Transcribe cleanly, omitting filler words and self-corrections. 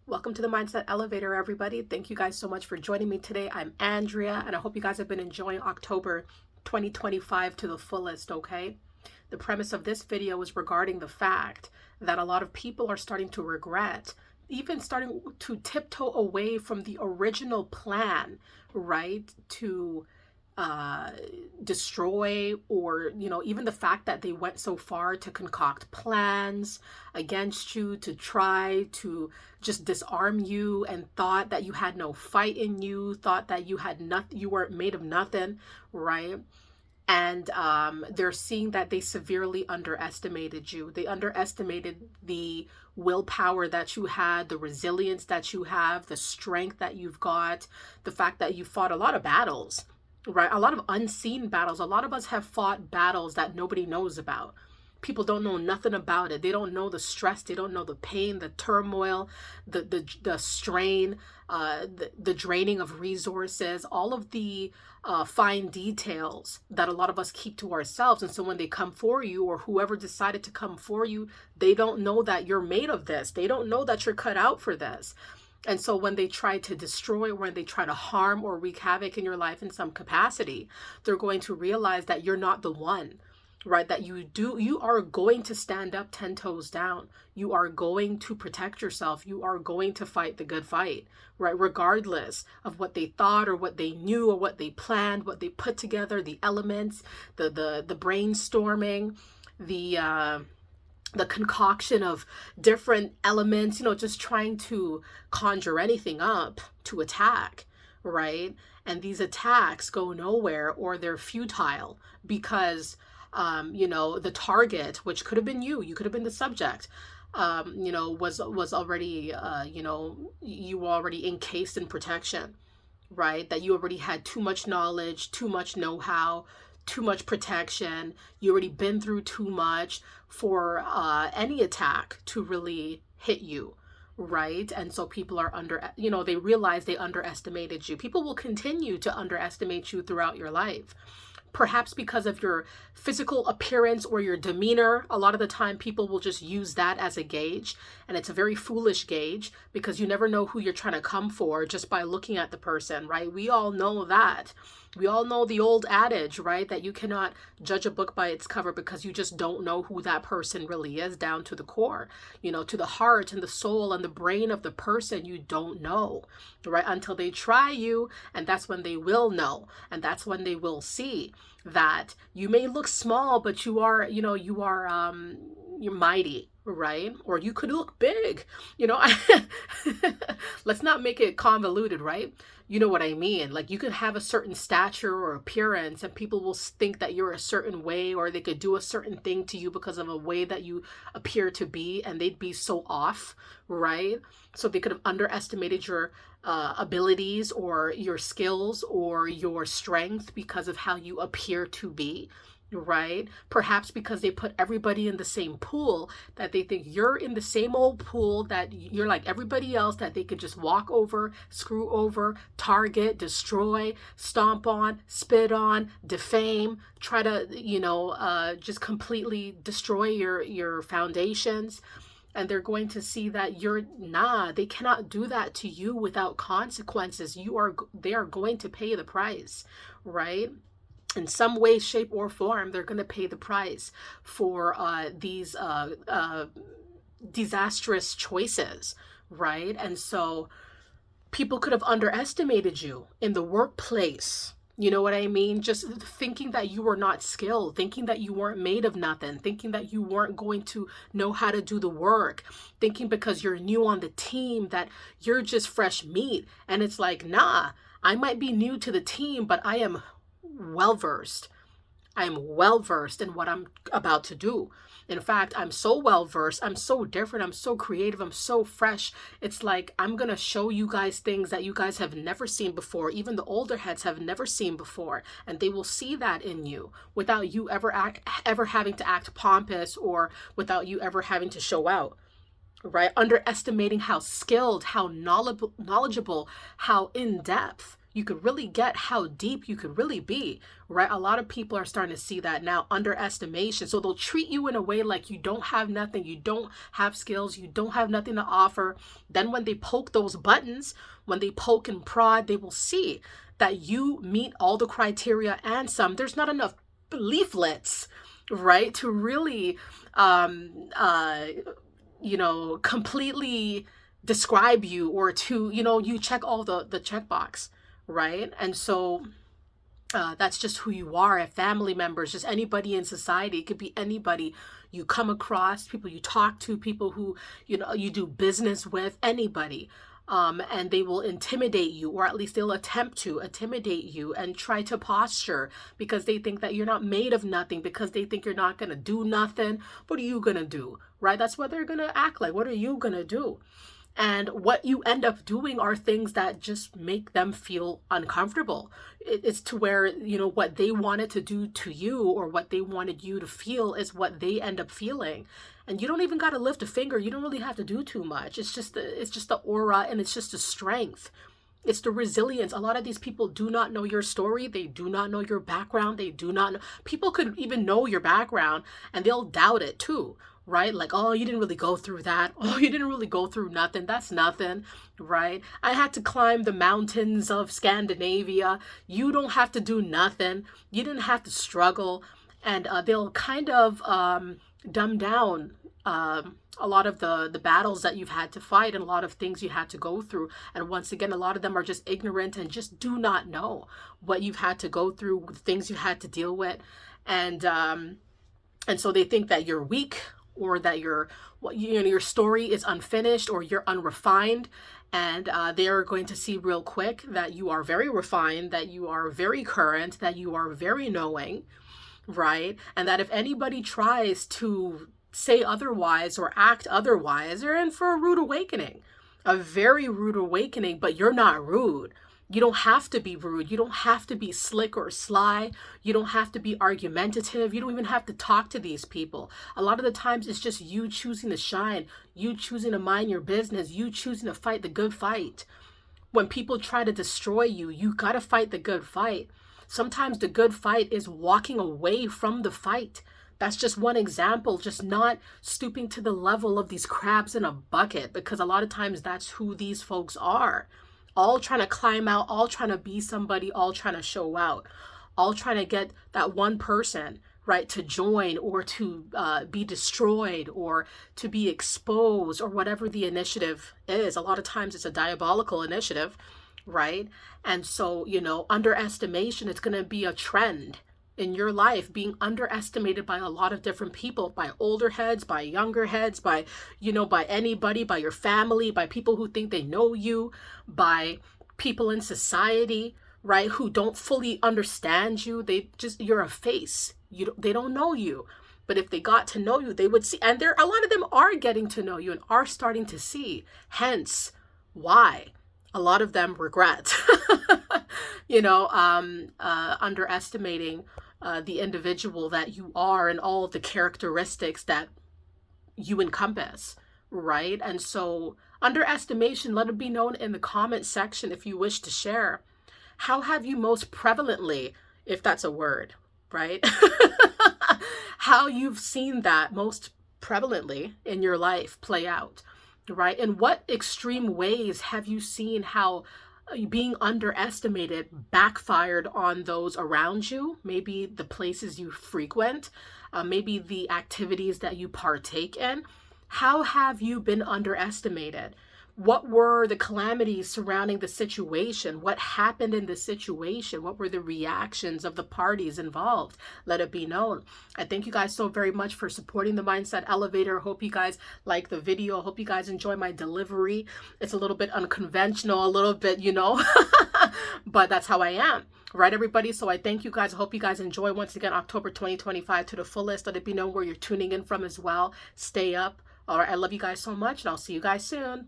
Welcome to the Mindset Elevator, everybody. Thank you guys so much for joining me today. I'm Andrea, and I hope you guys have been enjoying October 2025 to the fullest, okay? The premise of this video is regarding the fact that a lot of people are starting to regret, even starting to tiptoe away from the original plan, right? To destroy, or even the fact that they went so far to concoct plans against you, to try to just disarm you, and thought that you had no fight in you, thought that you had nothing, you were made of nothing, right? And they're seeing that they severely underestimated you. They underestimated the willpower that you had, the resilience that you have, the strength that you've got, the fact that you fought a lot of battles, right? A lot of unseen battles. A lot of us have fought battles that nobody knows about. People don't know nothing about it. They don't know the stress. They don't know the pain, the turmoil, the strain, the draining of resources, all of the fine details that a lot of us keep to ourselves. And so when they come for you, or whoever decided to come for you, they don't know that you're made of this. They don't know that you're cut out for this. And so when they try to destroy, when they try to harm or wreak havoc in your life in some capacity, they're going to realize that you're not the one, right? That you are going to stand up 10 toes down. You are going to protect yourself. You are going to fight the good fight, right? Regardless of what they thought or what they knew or what they planned, what they put together, the elements, the brainstorming, the concoction of different elements, just trying to conjure anything up to attack, right? And these attacks go nowhere, or they're futile because, the target, which could have been you could have been the subject, was already, you were already encased in protection, right? That you already had too much knowledge, too much know-how, too much protection. You already been through too much for any attack to really hit you, right? And so people are they realize they underestimated you. People will continue to underestimate you throughout your life. Perhaps because of your physical appearance or your demeanor. A lot of the time people will just use that as a gauge, and it's a very foolish gauge, because you never know who you're trying to come for just by looking at the person, right? We all know that. We all know the old adage, right? That you cannot judge a book by its cover, because you just don't know who that person really is down to the core, to the heart and the soul and the brain of the person. You don't know, right? Until they try you, and that's when they will know. And that's when they will see that you may look small, but you're mighty, right? Or you could look big, let's not make it convoluted, right? You know what I mean? Like, you could have a certain stature or appearance, and people will think that you're a certain way, or they could do a certain thing to you because of a way that you appear to be, and they'd be so off, right? So they could have underestimated your abilities or your skills or your strength because of how you appear to be, right? Perhaps because they put everybody in the same pool, that they think you're in the same old pool, that you're like everybody else, that they could just walk over, screw over, target, destroy, stomp on, spit on, defame, try to, just completely destroy your foundations. And they're going to see that they cannot do that to you without consequences. They are going to pay the price, right? In some way, shape, or form, they're going to pay the price for these disastrous choices, right? And so people could have underestimated you in the workplace. You know what I mean? Just thinking that you were not skilled, thinking that you weren't made of nothing, thinking that you weren't going to know how to do the work, thinking because you're new on the team that you're just fresh meat. And it's like, nah, I might be new to the team, but I am well-versed. I am well-versed in what I'm about to do. In fact, I'm so well-versed. I'm so different. I'm so creative. I'm so fresh. It's like, I'm going to show you guys things that you guys have never seen before. Even the older heads have never seen before. And they will see that in you without you ever having to act pompous, or without you ever having to show out, right? Underestimating how skilled, how knowledgeable, how in-depth you could really get how deep you could really be, right? A lot of people are starting to see that now, underestimation. So they'll treat you in a way like you don't have nothing, you don't have skills, you don't have nothing to offer. Then when they poke those buttons, when they poke and prod, they will see that you meet all the criteria and some. There's not enough leaflets, right, to really completely describe you, or to, you check all the checkbox, right? And so that's just who you are. If family members, just anybody in society, it could be anybody you come across, people you talk to, people who you do business with, anybody. And they will intimidate you, or at least they'll attempt to intimidate you and try to posture, because they think that you're not made of nothing, because they think you're not going to do nothing. What are you going to do, right? That's what they're going to act like. What are you going to do? And what you end up doing are things that just make them feel uncomfortable. It's to where, what they wanted to do to you, or what they wanted you to feel, is what they end up feeling. And you don't even got to lift a finger. You don't really have to do too much. It's just the aura, and it's just the strength. It's the resilience. A lot of these people do not know your story. They do not know your background. They do not know. People could even know your background and they'll doubt it too, right? Like, oh, you didn't really go through that. Oh, you didn't really go through nothing. That's nothing, right? I had to climb the mountains of Scandinavia. You don't have to do nothing. You didn't have to struggle. And they'll kind of dumb down a lot of the battles that you've had to fight, and a lot of things you had to go through. And once again, a lot of them are just ignorant and just do not know what you've had to go through, the things you had to deal with. And so they think that you're weak, or that your story is unfinished, or you're unrefined. And they're going to see real quick that you are very refined, that you are very current, that you are very knowing, right? And that if anybody tries to say otherwise or act otherwise, they're in for a rude awakening, a very rude awakening. But you're not rude. You don't have to be rude. You don't have to be slick or sly. You don't have to be argumentative. You don't even have to talk to these people. A lot of the times it's just you choosing to shine, you choosing to mind your business, you choosing to fight the good fight. When people try to destroy you, you got to fight the good fight. Sometimes the good fight is walking away from the fight. That's just one example, just not stooping to the level of these crabs in a bucket, because a lot of times that's who these folks are. All trying to climb out, all trying to be somebody, all trying to show out, all trying to get that one person, right, to join, or to be destroyed, or to be exposed, or whatever the initiative is. A lot of times it's a diabolical initiative, right? And so, underestimation, it's going to be a trend in your life, being underestimated by a lot of different people, by older heads, by younger heads, by anybody, by your family, by people who think they know you, by people in society, right, who don't fully understand you. You're a face. They don't know you. But if they got to know you, they would see. And a lot of them are getting to know you and are starting to see. Hence, why a lot of them regret, underestimating the individual that you are, and all of the characteristics that you encompass, right? And so underestimation, let it be known in the comment section if you wish to share. How have you most prevalently, if that's a word, right? How you've seen that most prevalently in your life play out, right? In what extreme ways have you seen how being underestimated backfired on those around you? Maybe the places you frequent, maybe the activities that you partake in. How have you been underestimated? What were the calamities surrounding the situation? What happened in the situation? What were the reactions of the parties involved? Let it be known. I thank you guys so very much for supporting the Mindset Elevator. Hope you guys like the video. Hope you guys enjoy my delivery. It's a little bit unconventional, a little bit, but that's how I am. Right, everybody? So I thank you guys. I hope you guys enjoy, once again, October 2025 to the fullest. Let it be known where you're tuning in from as well. Stay up. All right. I love you guys so much, and I'll see you guys soon.